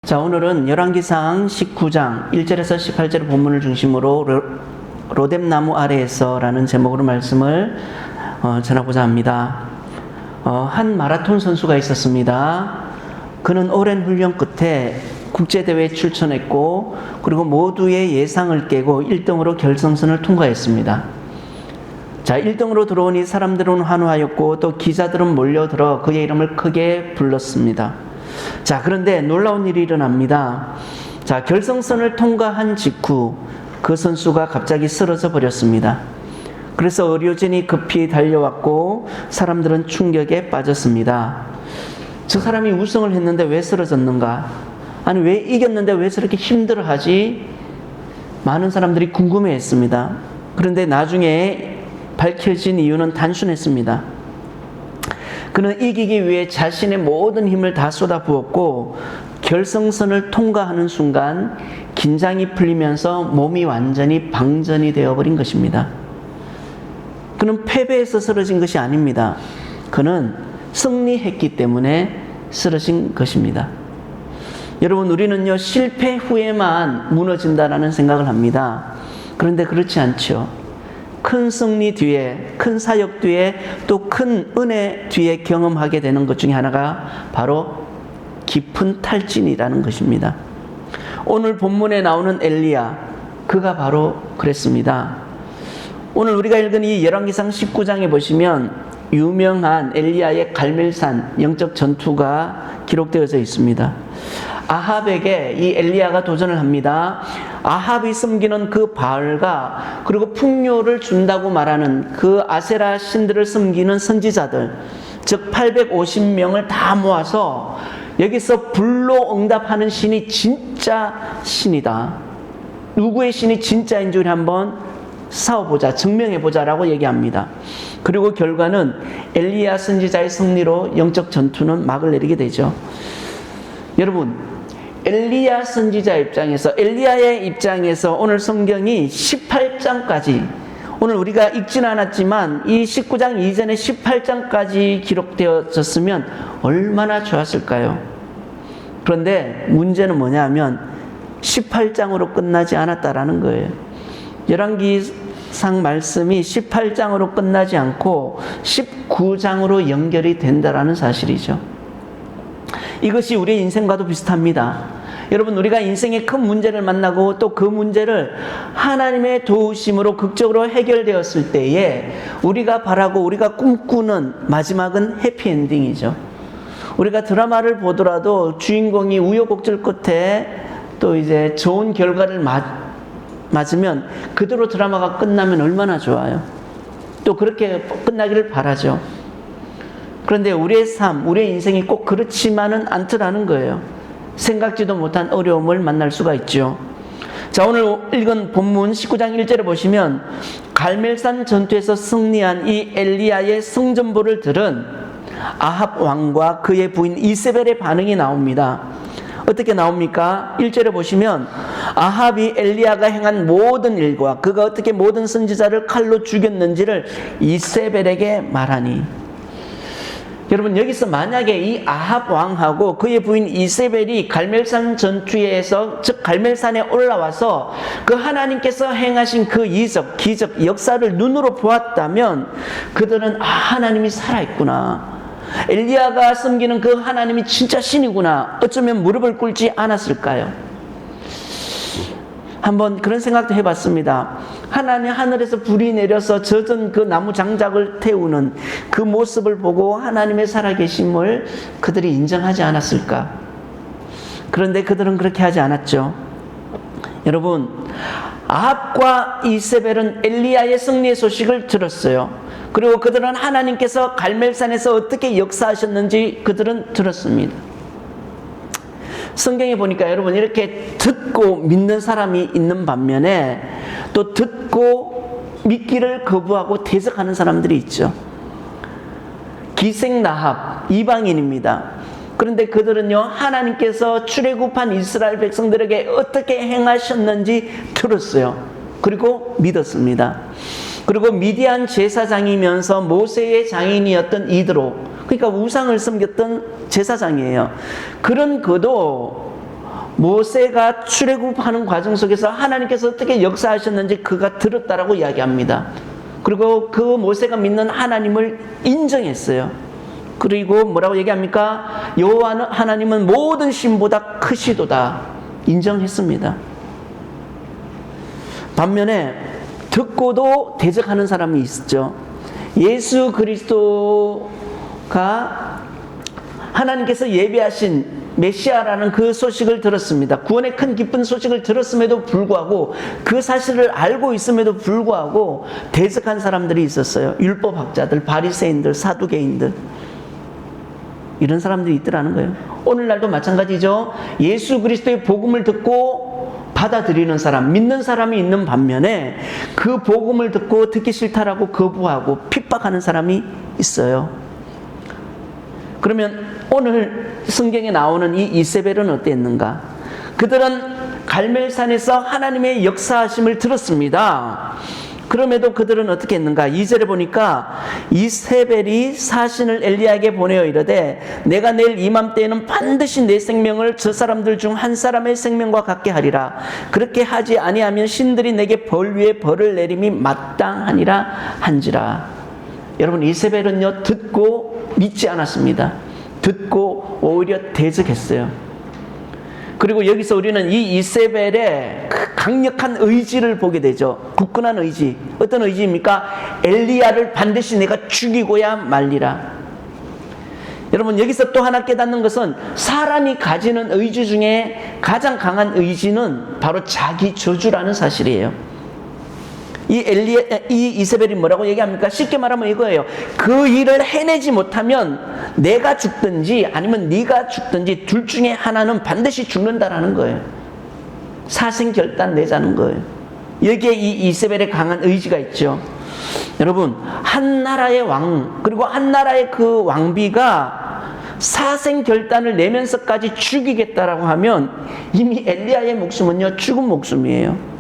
자, 오늘은 열왕기상 19장 1절에서 18절 본문을 중심으로 로뎀나무 아래에서라는 제목으로 말씀을 전하고자 합니다. 한 마라톤 선수가 있었습니다. 그는 오랜 훈련 끝에 국제대회에 출전했고 그리고 모두의 예상을 깨고 1등으로 결승선을 통과했습니다. 자, 1등으로 들어오니 사람들은 환호하였고 또 기자들은 몰려들어 그의 이름을 크게 불렀습니다. 자, 그런데 놀라운 일이 일어납니다. 자, 결승선을 통과한 직후 그 선수가 갑자기 쓰러져 버렸습니다. 그래서 의료진이 급히 달려왔고 사람들은 충격에 빠졌습니다. 저 사람이 우승을 했는데 왜 쓰러졌는가? 아니, 왜 이겼는데 왜 저렇게 힘들어하지? 많은 사람들이 궁금해했습니다. 그런데 나중에 밝혀진 이유는 단순했습니다. 그는 이기기 위해 자신의 모든 힘을 다 쏟아부었고 결승선을 통과하는 순간 긴장이 풀리면서 몸이 완전히 방전이 되어버린 것입니다. 그는 패배해서 쓰러진 것이 아닙니다. 그는 승리했기 때문에 쓰러진 것입니다. 여러분, 우리는요, 실패 후에만 무너진다라는 생각을 합니다. 그런데 그렇지 않죠. 큰 승리 뒤에, 큰 사역 뒤에, 또 큰 은혜 뒤에 경험하게 되는 것 중에 하나가 바로 깊은 탈진이라는 것입니다. 오늘 본문에 나오는 엘리야, 그가 바로 그랬습니다. 오늘 우리가 읽은 이 열왕기상 19장에 보시면 유명한 엘리야의 갈멜산 영적 전투가 기록되어져 있습니다. 아합에게 이 엘리야가 도전을 합니다. 아합이 섬기는 그 바알과 그리고 풍요를 준다고 말하는 그 아세라 신들을 섬기는 선지자들, 즉 850명을 다 모아서 여기서 불로 응답하는 신이 진짜 신이다. 누구의 신이 진짜인 줄 한번 싸워보자, 증명해보자라고 얘기합니다. 그리고 결과는 엘리야 선지자의 승리로 영적 전투는 막을 내리게 되죠. 여러분, 엘리야 선지자 입장에서, 엘리야의 입장에서 오늘 성경이 18장까지, 오늘 우리가 읽지는 않았지만 이 19장 이전에 18장까지 기록되어졌으면 얼마나 좋았을까요? 그런데 문제는 뭐냐면 18장으로 끝나지 않았다라는 거예요. 열왕기상 말씀이 18장으로 끝나지 않고 19장으로 연결이 된다라는 사실이죠. 이것이 우리의 인생과도 비슷합니다. 여러분, 우리가 인생의 큰 문제를 만나고 또 그 문제를 하나님의 도우심으로 극적으로 해결되었을 때에 우리가 바라고 우리가 꿈꾸는 마지막은 해피엔딩이죠. 우리가 드라마를 보더라도 주인공이 우여곡절 끝에 또 이제 좋은 결과를 맞으면 그대로 드라마가 끝나면 얼마나 좋아요. 또 그렇게 끝나기를 바라죠. 그런데 우리의 삶, 우리의 인생이 꼭 그렇지만은 않더라는 거예요. 생각지도 못한 어려움을 만날 수가 있죠. 자, 오늘 읽은 본문 19장 1절에 보시면 갈멜산 전투에서 승리한 이 엘리야의 승전보를 들은 아합 왕과 그의 부인 이세벨의 반응이 나옵니다. 어떻게 나옵니까? 1절에 보시면 아합이 엘리야가 행한 모든 일과 그가 어떻게 모든 선지자를 칼로 죽였는지를 이세벨에게 말하니. 여러분, 여기서 만약에 이 아합 왕하고 그의 부인 이세벨이 갈멜산 전투에서, 즉 갈멜산에 올라와서 그 하나님께서 행하신 그 이적, 기적, 역사를 눈으로 보았다면 그들은 하나님이 살아있구나, 엘리야가 섬기는 그 하나님이 진짜 신이구나, 어쩌면 무릎을 꿇지 않았을까요? 한번 그런 생각도 해봤습니다. 하나님 하늘에서 불이 내려서 젖은 그 나무 장작을 태우는 그 모습을 보고 하나님의 살아계심을 그들이 인정하지 않았을까? 그런데 그들은 그렇게 하지 않았죠. 여러분, 아합과 이세벨은 엘리야의 승리의 소식을 들었어요. 그리고 그들은 하나님께서 갈멜산에서 어떻게 역사하셨는지 그들은 들었습니다. 성경에 보니까 여러분, 이렇게 듣고 믿는 사람이 있는 반면에 또 듣고 믿기를 거부하고 대적하는 사람들이 있죠. 기생나합, 이방인입니다. 그런데 그들은요, 하나님께서 출애굽한 이스라엘 백성들에게 어떻게 행하셨는지 들었어요. 그리고 믿었습니다. 그리고 미디안 제사장이면서 모세의 장인이었던 이드로, 그러니까 우상을 섬겼던 제사장이에요. 그런 그도 모세가 출애굽하는 과정 속에서 하나님께서 어떻게 역사하셨는지 그가 들었다라고 이야기합니다. 그리고 그 모세가 믿는 하나님을 인정했어요. 그리고 뭐라고 얘기합니까? 여호와 하나님은 모든 신보다 크시도다 인정했습니다. 반면에 듣고도 대적하는 사람이 있죠. 예수 그리스도가 하나님께서 예비하신 메시아라는 그 소식을 들었습니다. 구원의 큰 기쁜 소식을 들었음에도 불구하고 그 사실을 알고 있음에도 불구하고 대적한 사람들이 있었어요. 율법학자들, 바리새인들, 사두개인들, 이런 사람들이 있더라는 거예요. 오늘날도 마찬가지죠. 예수 그리스도의 복음을 듣고 받아들이는 사람, 믿는 사람이 있는 반면에 그 복음을 듣고 듣기 싫다라고 거부하고 핍박하는 사람이 있어요. 그러면 오늘 성경에 나오는 이 이세벨은 어땠는가? 그들은 갈멜산에서 하나님의 역사하심을 들었습니다. 그럼에도 그들은 어떻게 했는가? 2절에 보니까 이세벨이 사신을 엘리야에게 보내어 이르되 내가 내일 이맘때에는 반드시 내 생명을 저 사람들 중 한 사람의 생명과 같게 하리라. 그렇게 하지 아니하면 신들이 내게 벌 위에 벌을 내림이 마땅하니라 한지라. 여러분, 이세벨은요 듣고 믿지 않았습니다. 듣고 오히려 대적했어요. 그리고 여기서 우리는 이 이세벨의 강력한 의지를 보게 되죠. 굳건한 의지. 어떤 의지입니까? 엘리야를 반드시 내가 죽이고야 말리라. 여러분, 여기서 또 하나 깨닫는 것은 사람이 가지는 의지 중에 가장 강한 의지는 바로 자기 저주라는 사실이에요. 이 이세벨이 뭐라고 얘기합니까? 쉽게 말하면 이거예요. 그 일을 해내지 못하면 내가 죽든지 아니면 네가 죽든지 둘 중에 하나는 반드시 죽는다라는 거예요. 사생결단 내자는 거예요. 여기에 이 이세벨의 강한 의지가 있죠. 여러분, 한 나라의 왕, 그리고 한 나라의 그 왕비가 사생결단을 내면서까지 죽이겠다라고 하면 이미 엘리야의 목숨은요 죽은 목숨이에요.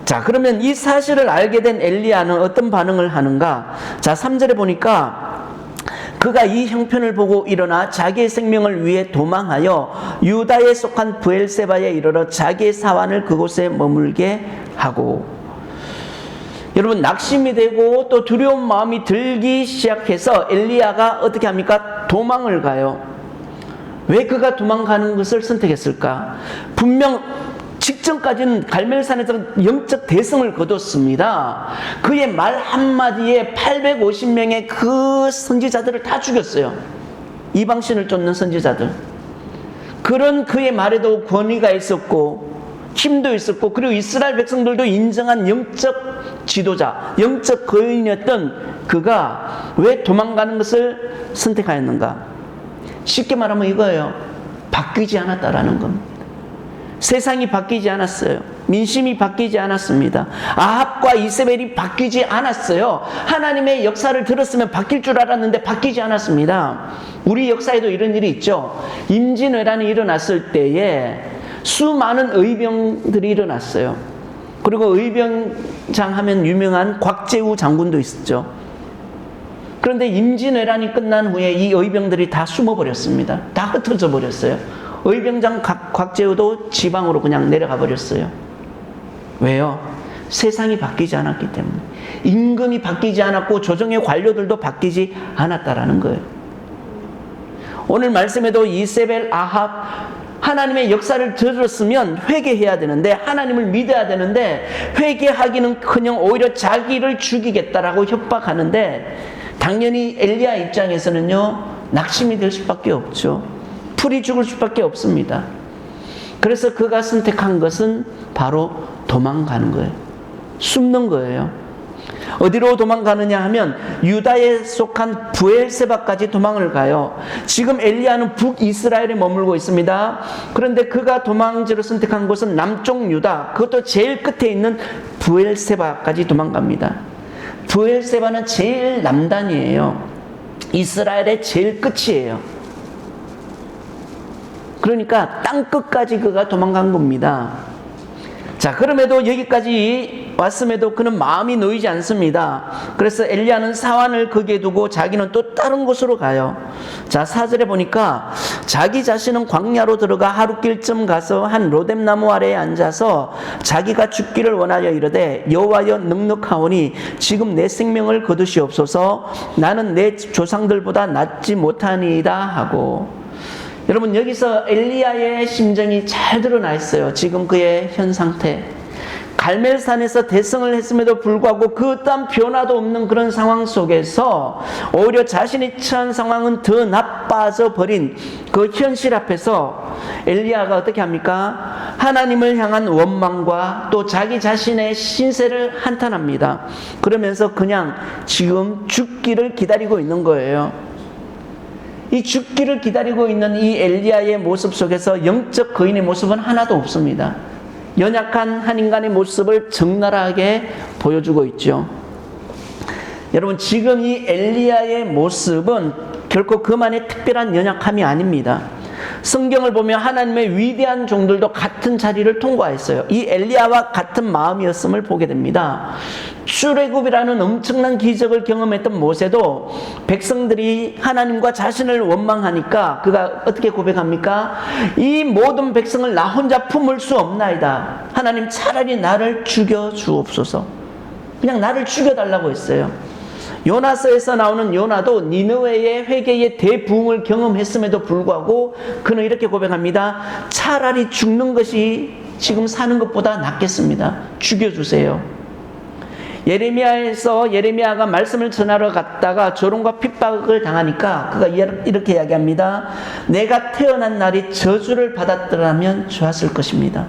자, 그러면 이 사실을 알게 된 엘리야는 어떤 반응을 하는가? 자, 3절에 보니까 그가 이 형편을 보고 일어나 자기의 생명을 위해 도망하여 유다에 속한 브엘세바에 이르러 자기의 사환을 그곳에 머물게 하고. 여러분, 낙심이 되고 또 두려운 마음이 들기 시작해서 엘리야가 어떻게 합니까? 도망을 가요. 왜 그가 도망가는 것을 선택했을까? 분명 직전까지는 갈멜산에서 영적 대성을 거뒀습니다. 그의 말 한마디에 850명의 그 선지자들을 다 죽였어요. 이방신을 쫓는 선지자들. 그런 그의 말에도 권위가 있었고 힘도 있었고, 그리고 이스라엘 백성들도 인정한 영적 지도자, 영적 거인이었던 그가 왜 도망가는 것을 선택하였는가? 쉽게 말하면 이거예요. 바뀌지 않았다라는 겁니다. 세상이 바뀌지 않았어요. 민심이 바뀌지 않았습니다. 아합과 이세벨이 바뀌지 않았어요. 하나님의 역사를 들었으면 바뀔 줄 알았는데 바뀌지 않았습니다. 우리 역사에도 이런 일이 있죠. 임진왜란이 일어났을 때에 수많은 의병들이 일어났어요. 그리고 의병장 하면 유명한 곽재우 장군도 있었죠. 그런데 임진왜란이 끝난 후에 이 의병들이 다 숨어버렸습니다. 다 흩어져 버렸어요. 의병장 곽재우도 지방으로 그냥 내려가 버렸어요. 왜요? 세상이 바뀌지 않았기 때문에. 임금이 바뀌지 않았고 조정의 관료들도 바뀌지 않았다라는 거예요. 오늘 말씀에도 이세벨, 아합, 하나님의 역사를 들었으면 회개해야 되는데, 하나님을 믿어야 되는데 회개하기는커녕 오히려 자기를 죽이겠다라고 협박하는데, 당연히 엘리야 입장에서는요 낙심이 될 수밖에 없죠. 풀이 죽을 수밖에 없습니다. 그래서 그가 선택한 것은 바로 도망가는 거예요. 숨는 거예요. 어디로 도망가느냐 하면 유다에 속한 브엘세바까지 도망을 가요. 지금 엘리야는 북이스라엘에 머물고 있습니다. 그런데 그가 도망지로 선택한 곳은 남쪽 유다, 그것도 제일 끝에 있는 브엘세바까지 도망갑니다. 브엘세바는 제일 남단이에요. 이스라엘의 제일 끝이에요. 그러니까 땅 끝까지 그가 도망간 겁니다. 자, 그럼에도 여기까지 왔음에도 그는 마음이 놓이지 않습니다. 그래서 엘리야는 사환을 거기에 두고 자기는 또 다른 곳으로 가요. 자, 4절에 보니까 자기 자신은 광야로 들어가 하루길쯤 가서 한 로뎀나무 아래에 앉아서 자기가 죽기를 원하여 이르되 여호와여 넉넉하오니 지금 내 생명을 거두시옵소서 나는 내 조상들보다 낫지 못하니이다 하고. 여러분, 여기서 엘리야의 심정이 잘 드러나 있어요. 지금 그의 현 상태. 갈멜산에서 대성을 했음에도 불구하고 그 어떠한 변화도 없는 그런 상황 속에서 오히려 자신이 처한 상황은 더 나빠져 버린 그 현실 앞에서 엘리야가 어떻게 합니까? 하나님을 향한 원망과 또 자기 자신의 신세를 한탄합니다. 그러면서 그냥 지금 죽기를 기다리고 있는 거예요. 이 죽기를 기다리고 있는 이 엘리야의 모습 속에서 영적 거인의 모습은 하나도 없습니다. 연약한 한 인간의 모습을 적나라하게 보여주고 있죠. 여러분, 지금 이 엘리야의 모습은 결코 그만의 특별한 연약함이 아닙니다. 성경을 보면 하나님의 위대한 종들도 같은 자리를 통과했어요. 이 엘리야와 같은 마음이었음을 보게 됩니다. 출애굽이라는 엄청난 기적을 경험했던 모세도 백성들이 하나님과 자신을 원망하니까 그가 어떻게 고백합니까? 이 모든 백성을 나 혼자 품을 수 없나이다. 하나님, 차라리 나를 죽여 주옵소서. 그냥 나를 죽여달라고 했어요. 요나서에서 나오는 요나도 니느웨의 회개의 대부흥을 경험했음에도 불구하고 그는 이렇게 고백합니다. 차라리 죽는 것이 지금 사는 것보다 낫겠습니다. 죽여주세요. 예레미야가 말씀을 전하러 갔다가 조롱과 핍박을 당하니까 그가 이렇게 이야기합니다. 내가 태어난 날이 저주를 받았더라면 좋았을 것입니다.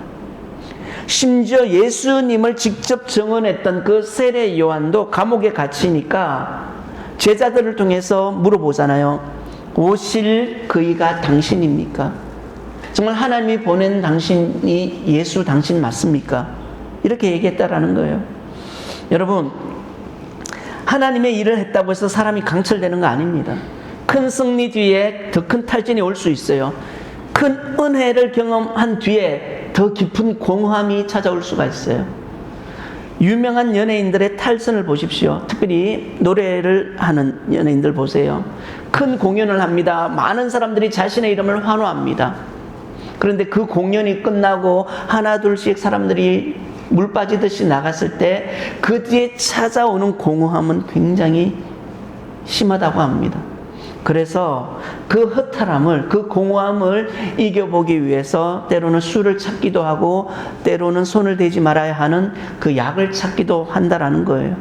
심지어 예수님을 직접 증언했던 그 세례 요한도 감옥에 gat히니까 제자들을 통해서 물어보잖아요. 오실 그이가 당신입니까? 정말 하나님이 보낸 당신이 예수 당신 맞습니까? 이렇게 얘기했다라는 거예요. 여러분, 하나님의 일을 했다고 해서 사람이 강철되는 거 아닙니다. 큰 승리 뒤에 더 큰 탈진이 올 수 있어요. 큰 은혜를 경험한 뒤에 더 깊은 공허함이 찾아올 수가 있어요. 유명한 연예인들의 탈선을 보십시오. 특별히 노래를 하는 연예인들 보세요. 큰 공연을 합니다. 많은 사람들이 자신의 이름을 환호합니다. 그런데 그 공연이 끝나고 하나 둘씩 사람들이 물 빠지듯이 나갔을 때 그 뒤에 찾아오는 공허함은 굉장히 심하다고 합니다. 그래서 그 허탈함을, 그 공허함을 이겨보기 위해서 때로는 술을 찾기도 하고 때로는 손을 대지 말아야 하는 그 약을 찾기도 한다라는 거예요.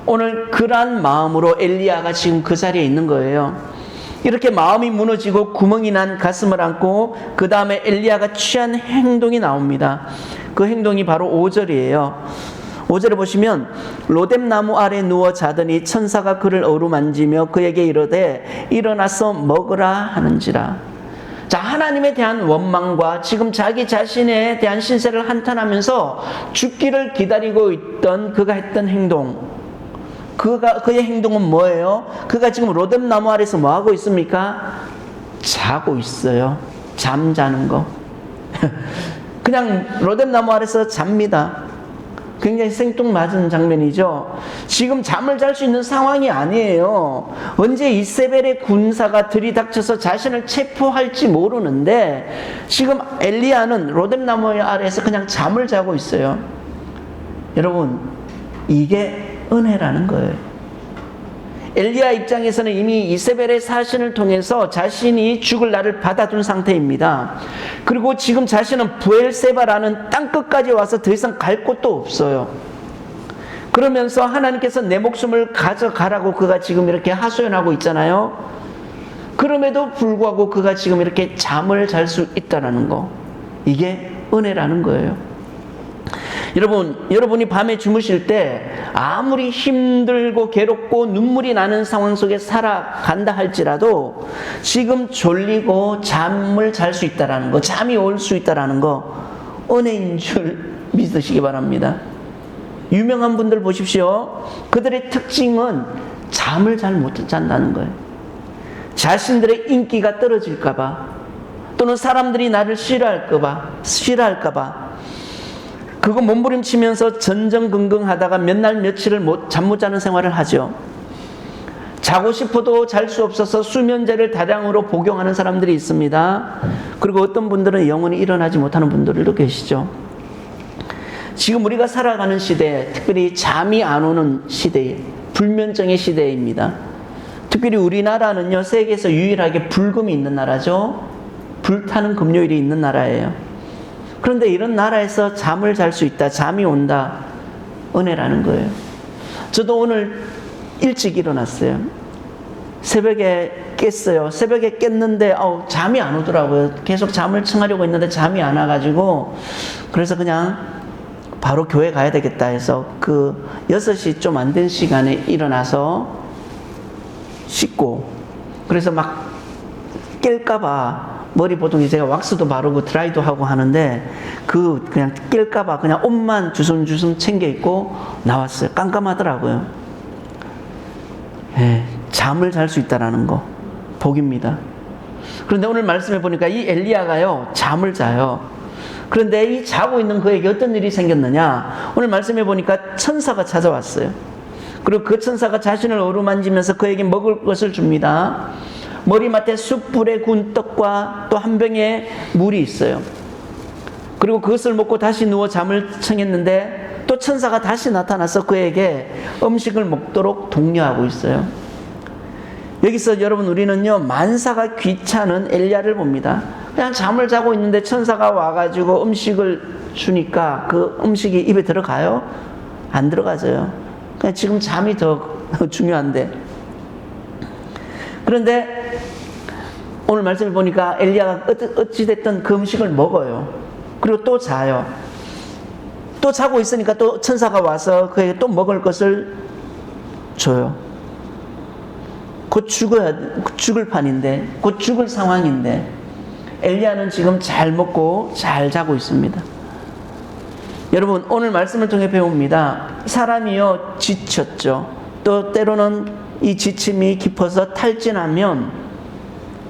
오늘 그러한 마음으로 엘리야가 지금 그 자리에 있는 거예요. 이렇게 마음이 무너지고 구멍이 난 가슴을 안고 그 다음에 엘리야가 취한 행동이 나옵니다. 그 행동이 바로 5절이에요. 5절에 보시면 로뎀나무 아래 누워 자더니 천사가 그를 어루만지며 그에게 이르되 일어나서 먹으라 하는지라. 자, 하나님에 대한 원망과 지금 자기 자신에 대한 신세를 한탄하면서 죽기를 기다리고 있던 그가 했던 행동, 그의 행동은 뭐예요? 그가 지금 로뎀나무 아래서 뭐 하고 있습니까? 자고 있어요. 잠자는 거. 그냥 로뎀나무 아래서 잡니다. 굉장히 생뚱맞은 장면이죠. 지금 잠을 잘 수 있는 상황이 아니에요. 언제 이세벨의 군사가 들이닥쳐서 자신을 체포할지 모르는데 지금 엘리야는 로뎀나무 아래에서 그냥 잠을 자고 있어요. 여러분, 이게 은혜라는 거예요. 엘리야 입장에서는 이미 이세벨의 사신을 통해서 자신이 죽을 날을 받아둔 상태입니다. 그리고 지금 자신은 부엘세바라는 땅끝까지 와서 더 이상 갈 곳도 없어요. 그러면서 하나님께서 내 목숨을 가져가라고 그가 지금 이렇게 하소연하고 있잖아요. 그럼에도 불구하고 그가 지금 이렇게 잠을 잘 수 있다는 거, 이게 은혜라는 거예요. 여러분이 밤에 주무실 때 아무리 힘들고 괴롭고 눈물이 나는 상황 속에 살아간다 할지라도 지금 졸리고 잠을 잘 수 있다라는 거, 잠이 올 수 있다라는 거, 은혜인 줄 믿으시기 바랍니다. 유명한 분들 보십시오. 그들의 특징은 잠을 잘 못 잔다는 거예요. 자신들의 인기가 떨어질까봐, 또는 사람들이 나를 싫어할까봐 그거 몸부림치면서 전전긍긍하다가 몇 날 며칠을 잠 못 자는 생활을 하죠. 자고 싶어도 잘 수 없어서 수면제를 다량으로 복용하는 사람들이 있습니다. 그리고 어떤 분들은 영원히 일어나지 못하는 분들도 계시죠. 지금 우리가 살아가는 시대, 특별히 잠이 안 오는 시대, 불면증의 시대입니다. 특별히 우리나라는요, 세계에서 유일하게 불금이 있는 나라죠. 불타는 금요일이 있는 나라예요. 그런데 이런 나라에서 잠을 잘 수 있다, 잠이 온다, 은혜라는 거예요. 저도 오늘 일찍 일어났어요. 새벽에 깼어요. 새벽에 깼는데 잠이 안 오더라고요. 계속 잠을 청하려고 했는데 잠이 안 와가지고, 그래서 그냥 바로 교회 가야 되겠다 해서 그 6시 좀 안 된 시간에 일어나서 씻고, 그래서 막 깰까봐 머리 보통 제가 왁스도 바르고 드라이도 하고 하는데 그냥 깰까봐 그냥 옷만 주섬주섬 챙겨 입고 나왔어요. 깜깜하더라고요. 예, 잠을 잘 수 있다라는 거 복입니다. 그런데 오늘 말씀해 보니까 이 엘리야가요, 잠을 자요. 그런데 이 자고 있는 그에게 어떤 일이 생겼느냐, 오늘 말씀해 보니까 천사가 찾아왔어요. 그리고 그 천사가 자신을 어루만지면서 그에게 먹을 것을 줍니다. 머리맡에 숯불에 구운 떡과 또 한 병의 물이 있어요. 그리고 그것을 먹고 다시 누워 잠을 청했는데 또 천사가 다시 나타나서 그에게 음식을 먹도록 독려하고 있어요. 여기서 여러분, 우리는요, 만사가 귀찮은 엘리야를 봅니다. 그냥 잠을 자고 있는데 천사가 와가지고 음식을 주니까 그 음식이 입에 들어가요? 안 들어가져요. 그냥 지금 잠이 더 중요한데. 그런데 오늘 말씀을 보니까 엘리야가 어찌됐든 그 음식을 먹어요. 그리고 또 자요. 또 자고 있으니까 또 천사가 와서 그에게 또 먹을 것을 줘요. 곧 죽을 판인데, 곧 죽을 상황인데 엘리야는 지금 잘 먹고 잘 자고 있습니다. 여러분, 오늘 말씀을 통해 배웁니다. 사람이요, 지쳤죠. 또 때로는 이 지침이 깊어서 탈진하면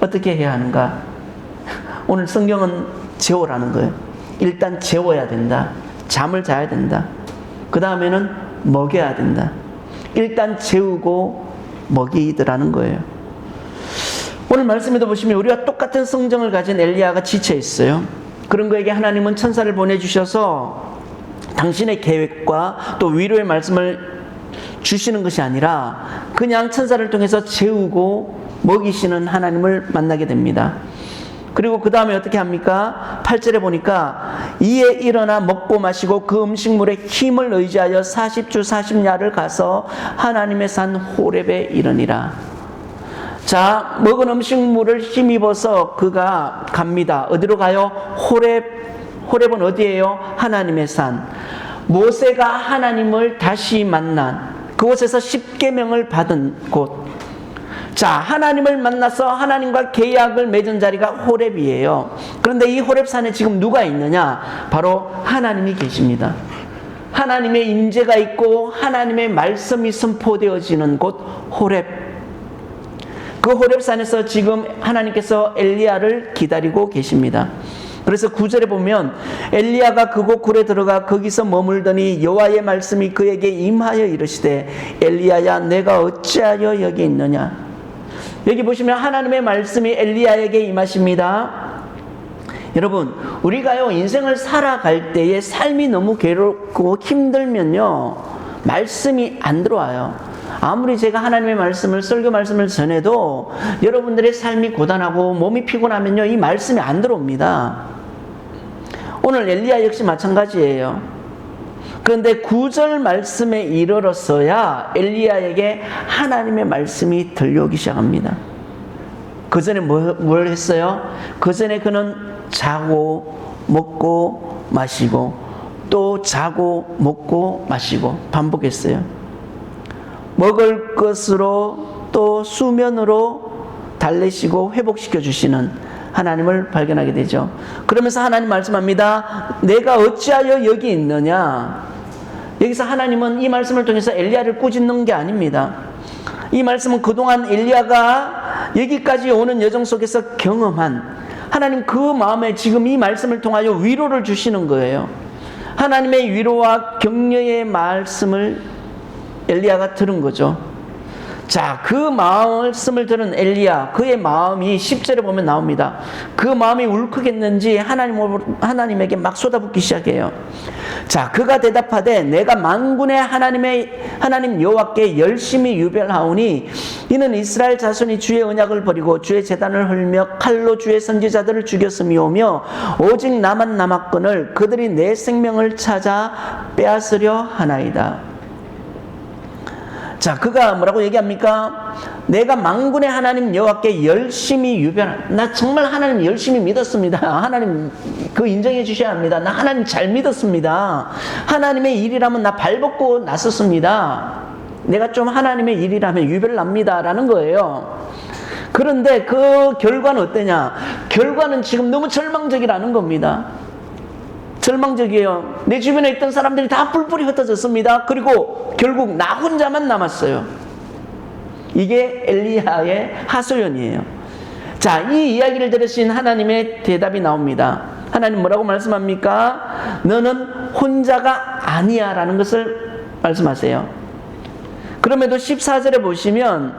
어떻게 해야 하는가? 오늘 성경은 재우라는 거예요. 일단 재워야 된다. 잠을 자야 된다. 그 다음에는 먹여야 된다. 일단 재우고 먹이더라는 거예요. 오늘 말씀에도 보시면 우리와 똑같은 성정을 가진 엘리야가 지쳐 있어요. 그런 그에게 하나님은 천사를 보내주셔서 당신의 계획과 또 위로의 말씀을 주시는 것이 아니라 그냥 천사를 통해서 재우고 먹이시는 하나님을 만나게 됩니다. 그리고 그 다음에 어떻게 합니까? 8절에 보니까 이에 일어나 먹고 마시고 그 음식물에 힘을 의지하여 40주 40야를 가서 하나님의 산 호렙에 이르니라. 자, 먹은 음식물을 힘입어서 그가 갑니다. 어디로 가요? 호렙은 어디예요? 하나님의 산. 모세가 하나님을 다시 만난 그곳에서 십계명을 받은 곳. 자, 하나님을 만나서 하나님과 계약을 맺은 자리가 호렙이에요. 그런데 이 호렙산에 지금 누가 있느냐? 바로 하나님이 계십니다. 하나님의 임재가 있고 하나님의 말씀이 선포되어지는 곳 호렙. 그 호렙산에서 지금 하나님께서 엘리야를 기다리고 계십니다. 그래서 9절에 보면 엘리야가 그곳 굴에 들어가 거기서 머물더니 여호와의 말씀이 그에게 임하여 이르시되 엘리야야, 내가 어찌하여 여기 있느냐? 여기 보시면 하나님의 말씀이 엘리야에게 임하십니다. 여러분, 우리가요, 인생을 살아갈 때에 삶이 너무 괴롭고 힘들면요, 말씀이 안 들어와요. 아무리 제가 하나님의 말씀을, 설교 말씀을 전해도 여러분들의 삶이 고단하고 몸이 피곤하면요, 이 말씀이 안 들어옵니다. 오늘 엘리야 역시 마찬가지예요. 그런데 9절 말씀에 이르러서야 엘리야에게 하나님의 말씀이 들려오기 시작합니다. 그 전에 뭘 했어요? 그 전에 그는 자고 먹고 마시고 또 자고 먹고 마시고 반복했어요. 먹을 것으로 또 수면으로 달래시고 회복시켜 주시는 하나님을 발견하게 되죠. 그러면서 하나님 말씀합니다. 내가 어찌하여 여기 있느냐? 여기서 하나님은 이 말씀을 통해서 엘리야를 꾸짖는 게 아닙니다. 이 말씀은 그동안 엘리야가 여기까지 오는 여정 속에서 경험한 하나님 그 마음에 지금 이 말씀을 통하여 위로를 주시는 거예요. 하나님의 위로와 격려의 말씀을 엘리야가 들은 거죠. 자, 그 말씀을 들은 엘리야, 그의 마음이 10절에 보면 나옵니다. 그 마음이 울컥했는지 하나님에게 막 쏟아붓기 시작해요. 자, 그가 대답하되 내가 만군의 하나님 여호와께 열심히 유별하오니 이는 이스라엘 자손이 주의 언약을 버리고 주의 제단을 헐며 칼로 주의 선지자들을 죽였음이오며 오직 나만 남았거늘 그들이 내 생명을 찾아 빼앗으려 하나이다. 자, 그가 뭐라고 얘기합니까? 내가 만군의 하나님 여호와께 열심히 나 정말 하나님 열심히 믿었습니다. 하나님 그 인정해 주셔야 합니다. 나 하나님 잘 믿었습니다. 하나님의 일이라면 나 발벗고 나섰습니다. 내가 좀 하나님의 일이라면 유별납니다 라는 거예요. 그런데 그 결과는 어떠냐? 결과는 지금 너무 절망적이라는 겁니다. 절망적이에요. 내 주변에 있던 사람들이 다 뿔뿔이 흩어졌습니다. 그리고 결국 나 혼자만 남았어요. 이게 엘리야의 하소연이에요. 자, 이 이야기를 들으신 하나님의 대답이 나옵니다. 하나님 뭐라고 말씀합니까? 너는 혼자가 아니야 라는 것을 말씀하세요. 그럼에도 14절에 보시면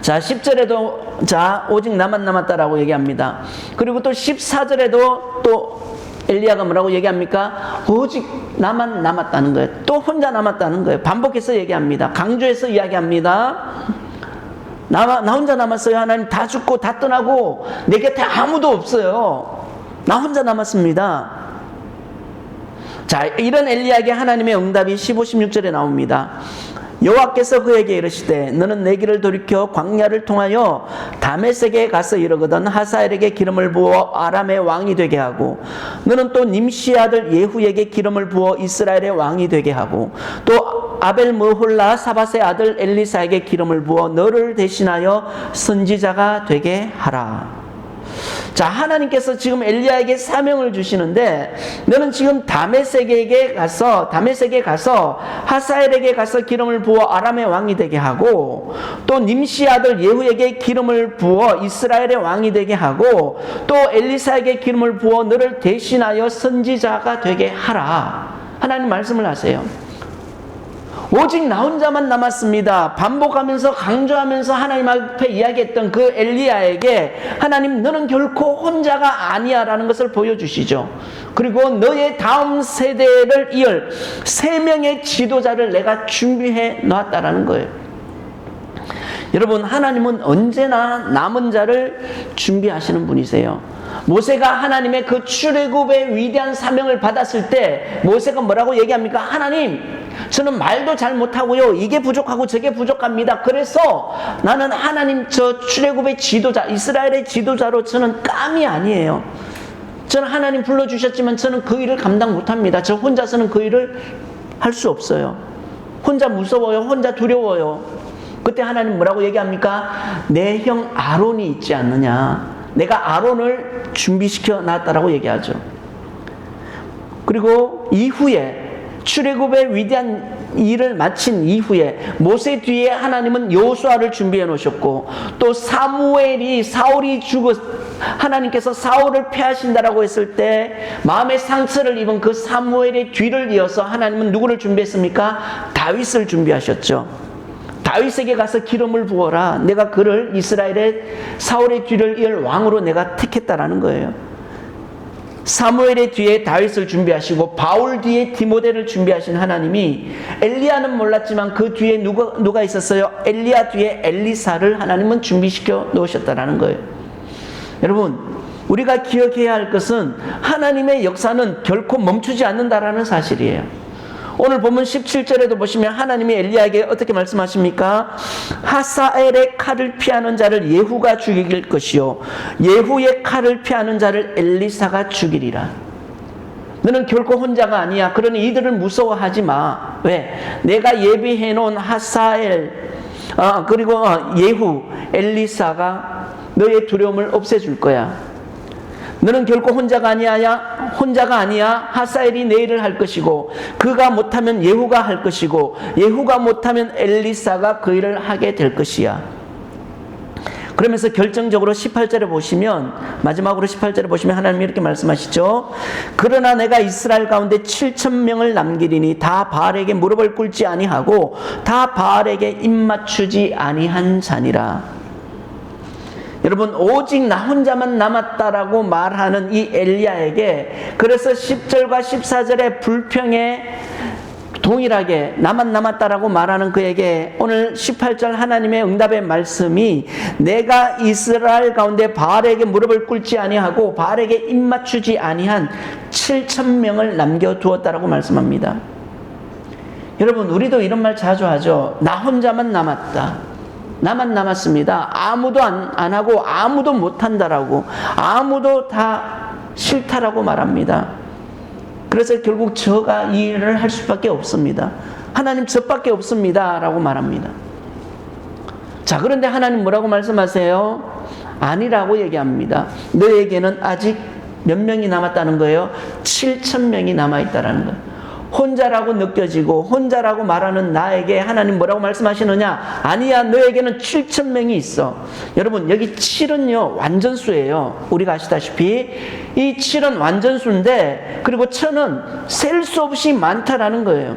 자, 10절에도 자, 오직 나만 남았다라고 얘기합니다. 그리고 또 14절에도 또 엘리야가 뭐라고 얘기합니까? 오직 나만 남았다는 거예요. 또 혼자 남았다는 거예요. 반복해서 얘기합니다. 강조해서 이야기합니다. 나 혼자 남았어요. 하나님 다 죽고 다 떠나고 내 곁에 아무도 없어요. 나 혼자 남았습니다. 자, 이런 엘리야에게 하나님의 응답이 15, 16절에 나옵니다. 여호와께서 그에게 이르시되 너는 내 길을 돌이켜 광야를 통하여 다메섹에 가서 이르거든 하사엘에게 기름을 부어 아람의 왕이 되게 하고 너는 또 님시 아들 예후에게 기름을 부어 이스라엘의 왕이 되게 하고 또 아벨 무홀라 사밧의 아들 엘리사에게 기름을 부어 너를 대신하여 선지자가 되게 하라. 자, 하나님께서 지금 엘리야에게 사명을 주시는데 너는 지금 다메섹에 가서 하사엘에게 가서 기름을 부어 아람의 왕이 되게 하고 또 님시 아들 예후에게 기름을 부어 이스라엘의 왕이 되게 하고 또 엘리사에게 기름을 부어 너를 대신하여 선지자가 되게 하라. 하나님 말씀을 하세요. 오직 나 혼자만 남았습니다. 반복하면서 강조하면서 하나님 앞에 이야기했던 그 엘리야에게 하나님 너는 결코 혼자가 아니야 라는 것을 보여주시죠. 그리고 너의 다음 세대를 이을 3명의 지도자를 내가 준비해 놨다라는 거예요. 여러분, 하나님은 언제나 남은 자를 준비하시는 분이세요. 모세가 하나님의 그 출애굽의 위대한 사명을 받았을 때 모세가 뭐라고 얘기합니까? 하나님, 저는 말도 잘 못하고요. 이게 부족하고 저게 부족합니다. 그래서 나는 하나님 저 출애굽의 지도자, 이스라엘의 지도자로 저는 깜이 아니에요. 저는 하나님 불러주셨지만 저는 그 일을 감당 못합니다. 저 혼자서는 그 일을 할 수 없어요. 혼자 무서워요. 혼자 두려워요. 그때 하나님 뭐라고 얘기합니까? 내 형 아론이 있지 않느냐. 내가 아론을 준비시켜 놨다라고 얘기하죠. 그리고 이후에 출애굽의 위대한 일을 마친 이후에 모세 뒤에 하나님은 여호수아를 준비해 놓으셨고 또 사울이 하나님께서 사울을 패하신다라고 했을 때 마음의 상처를 입은 그 사무엘의 뒤를 이어서 하나님은 누구를 준비했습니까? 다윗을 준비하셨죠. 다윗에게 가서 기름을 부어라. 내가 그를 이스라엘의 사울의 뒤를 이을 왕으로 내가 택했다라는 거예요. 사무엘의 뒤에 다윗을 준비하시고 바울 뒤에 디모데를 준비하신 하나님이 엘리야는 몰랐지만 그 뒤에 누가 있었어요? 엘리야 뒤에 엘리사를 하나님은 준비시켜 놓으셨다라는 거예요. 여러분, 우리가 기억해야 할 것은 하나님의 역사는 결코 멈추지 않는다라는 사실이에요. 오늘 본문 17절에도 보시면 하나님이 엘리야에게 어떻게 말씀하십니까? 하사엘의 칼을 피하는 자를 예후가 죽일 것이요 예후의 칼을 피하는 자를 엘리사가 죽이리라. 너는 결코 혼자가 아니야. 그러니 이들을 무서워하지 마. 왜? 내가 예비해 놓은 하사엘 그리고 예후, 엘리사가 너의 두려움을 없애줄 거야. 너는 결코 혼자가 아니야. 하사엘이 내 일을 할 것이고 그가 못하면 예후가 할 것이고 예후가 못하면 엘리사가 그 일을 하게 될 것이야. 그러면서 결정적으로 18절에 보시면, 마지막으로 18절에 보시면 하나님이 이렇게 말씀하시죠. 그러나 내가 이스라엘 가운데 7,000명을 남기리니 다 바알에게 무릎을 꿇지 아니하고 다 바알에게 입맞추지 아니한 자니라. 여러분, 오직 나 혼자만 남았다라고 말하는 이 엘리야에게, 그래서 10절과 14절의 불평에 동일하게 나만 남았다라고 말하는 그에게 오늘 18절 하나님의 응답의 말씀이, 내가 이스라엘 가운데 바알에게 무릎을 꿇지 아니하고 바알에게 입맞추지 아니한 7,000명을 남겨두었다라고 말씀합니다. 여러분, 우리도 이런 말 자주 하죠. 나 혼자만 남았다, 나만 남았습니다, 아무도 안 하고 아무도 못한다라고, 아무도 다 싫다라고 말합니다. 그래서 결국 저가 이 일을 할 수밖에 없습니다, 하나님 저밖에 없습니다 라고 말합니다. 자, 그런데 하나님 뭐라고 말씀하세요? 아니라고 얘기합니다. 너에게는 아직 몇 명이 남았다는 거예요? 7,000명이 남아있다는 거예요. 혼자라고 느껴지고 혼자라고 말하는 나에게 하나님 뭐라고 말씀하시느냐? 아니야, 너에게는 7,000명이 있어. 여러분, 여기 7은요 완전수예요. 우리가 아시다시피 이 7은 완전수인데, 그리고 1,000은 셀 수 없이 많다라는 거예요.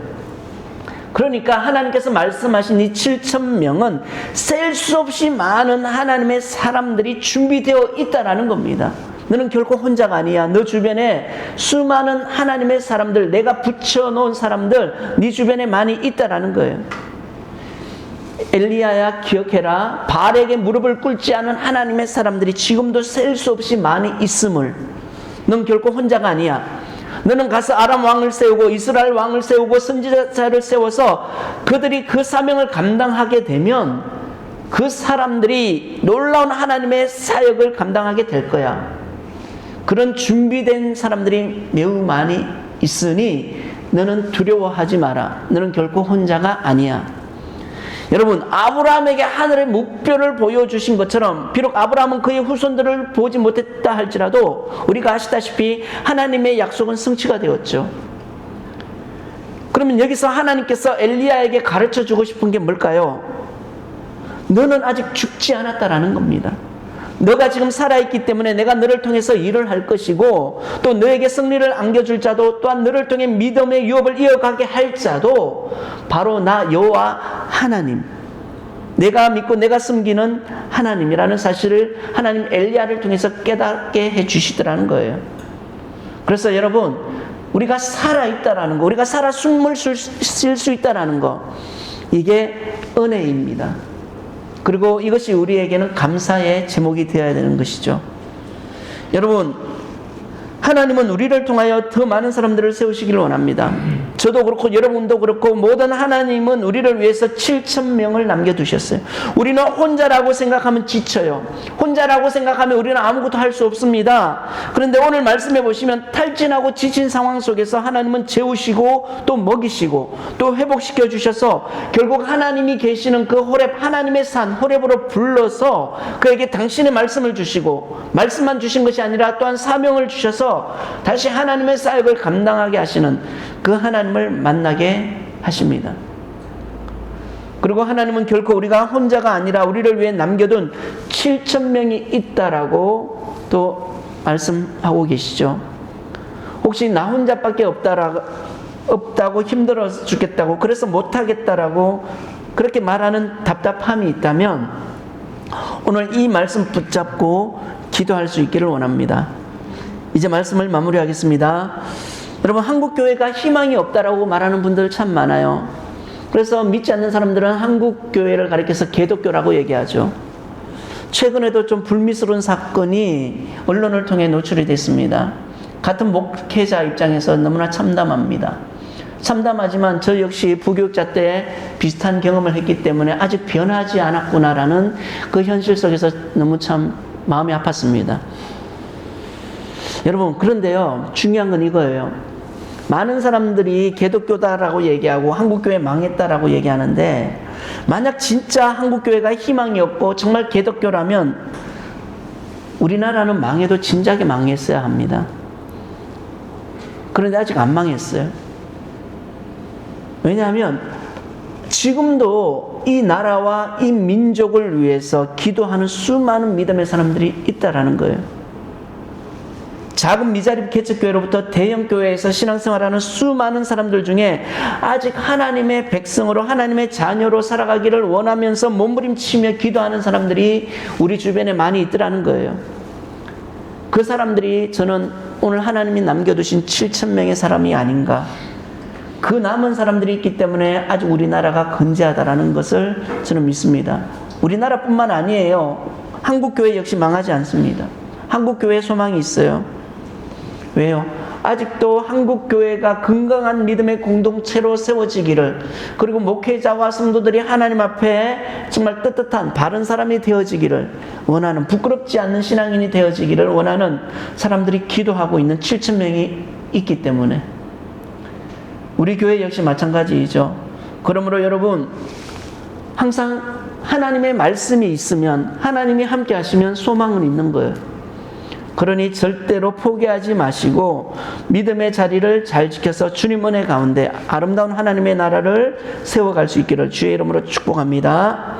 그러니까 하나님께서 말씀하신 이 7,000명은 셀 수 없이 많은 하나님의 사람들이 준비되어 있다라는 겁니다. 너는 결코 혼자가 아니야. 너 주변에 수많은 하나님의 사람들, 내가 붙여놓은 사람들 네 주변에 많이 있다라는 거예요. 엘리야야, 기억해라. 바알에게 무릎을 꿇지 않은 하나님의 사람들이 지금도 셀 수 없이 많이 있음을. 넌 결코 혼자가 아니야. 너는 가서 아람 왕을 세우고 이스라엘 왕을 세우고 선지자를 세워서 그들이 그 사명을 감당하게 되면 그 사람들이 놀라운 하나님의 사역을 감당하게 될 거야. 그런 준비된 사람들이 매우 많이 있으니 너는 두려워하지 마라. 너는 결코 혼자가 아니야. 여러분, 아브라함에게 하늘의 목표를 보여주신 것처럼, 비록 아브라함은 그의 후손들을 보지 못했다 할지라도 우리가 아시다시피 하나님의 약속은 성취가 되었죠. 그러면 여기서 하나님께서 엘리야에게 가르쳐주고 싶은 게 뭘까요? 너는 아직 죽지 않았다라는 겁니다. 너가 지금 살아있기 때문에 내가 너를 통해서 일을 할 것이고, 또 너에게 승리를 안겨줄 자도, 또한 너를 통해 믿음의 유업을 이어가게 할 자도 바로 나 여호와 하나님, 내가 믿고 내가 섬기는 하나님이라는 사실을 하나님 엘리야를 통해서 깨닫게 해주시더라는 거예요. 그래서 여러분, 우리가 살아있다라는 거, 우리가 살아 숨을 쉴 수 있다라는 거, 이게 은혜입니다. 그리고 이것이 우리에게는 감사의 제목이 되어야 되는 것이죠. 여러분, 하나님은 우리를 통하여 더 많은 사람들을 세우시기를 원합니다. 저도 그렇고 여러분도 그렇고 모든 하나님은 우리를 위해서 7,000명을 남겨두셨어요. 우리는 혼자라고 생각하면 지쳐요. 혼자라고 생각하면 우리는 아무것도 할 수 없습니다. 그런데 오늘 말씀해 보시면 탈진하고 지친 상황 속에서 하나님은 재우시고 또 먹이시고 또 회복시켜 주셔서 결국 하나님이 계시는 그 호렙, 하나님의 산 호렙으로 불러서 그에게 당신의 말씀을 주시고, 말씀만 주신 것이 아니라 또한 사명을 주셔서 다시 하나님의 사역을 감당하게 하시는 그 하나님을 만나게 하십니다. 그리고 하나님은 결코 우리가 혼자가 아니라 우리를 위해 남겨둔 7,000명이 있다라고 또 말씀하고 계시죠. 혹시 나 혼자밖에 없다고 힘들어 죽겠다고, 그래서 못하겠다라고 그렇게 말하는 답답함이 있다면 오늘 이 말씀 붙잡고 기도할 수 있기를 원합니다. 이제 말씀을 마무리하겠습니다. 여러분, 한국교회가 희망이 없다라고 말하는 분들 참 많아요. 그래서 믿지 않는 사람들은 한국교회를 가리켜서 개독교라고 얘기하죠. 최근에도 좀 불미스러운 사건이 언론을 통해 노출이 됐습니다. 같은 목회자 입장에서 너무나 참담합니다. 참담하지만 저 역시 부교육자 때 비슷한 경험을 했기 때문에 아직 변하지 않았구나라는 그 현실 속에서 너무 참 마음이 아팠습니다. 여러분, 그런데요, 중요한 건 이거예요. 많은 사람들이 개독교다라고 얘기하고 한국교회 망했다라고 얘기하는데, 만약 진짜 한국교회가 희망이 없고 정말 개독교라면 우리나라는 망해도 진작에 망했어야 합니다. 그런데 아직 안 망했어요. 왜냐하면 지금도 그리고 이 나라와 이 민족을 위해서 기도하는 수많은 믿음의 사람들이 있다라는 거예요. 작은 미자립 개척교회로부터 대형교회에서 신앙생활하는 수많은 사람들 중에 아직 하나님의 백성으로 하나님의 자녀로 살아가기를 원하면서 몸부림치며 기도하는 사람들이 우리 주변에 많이 있더라는 거예요. 그 사람들이 저는 오늘 하나님이 남겨두신 7,000명의 사람이 아닌가, 그 남은 사람들이 있기 때문에 아직 우리나라가 건재하다라는 것을 저는 믿습니다. 우리나라뿐만 아니에요. 한국교회 역시 망하지 않습니다. 한국교회에 소망이 있어요. 왜요? 아직도 한국교회가 건강한 믿음의 공동체로 세워지기를, 그리고 목회자와 성도들이 하나님 앞에 정말 떳떳한 바른 사람이 되어지기를 원하는, 부끄럽지 않는 신앙인이 되어지기를 원하는 사람들이 기도하고 있는 7,000명이 있기 때문에 우리 교회 역시 마찬가지이죠. 그러므로 여러분, 항상 하나님의 말씀이 있으면, 하나님이 함께 하시면 소망은 있는 거예요. 그러니 절대로 포기하지 마시고 믿음의 자리를 잘 지켜서 주님 은혜 가운데 아름다운 하나님의 나라를 세워갈 수 있기를 주의 이름으로 축복합니다.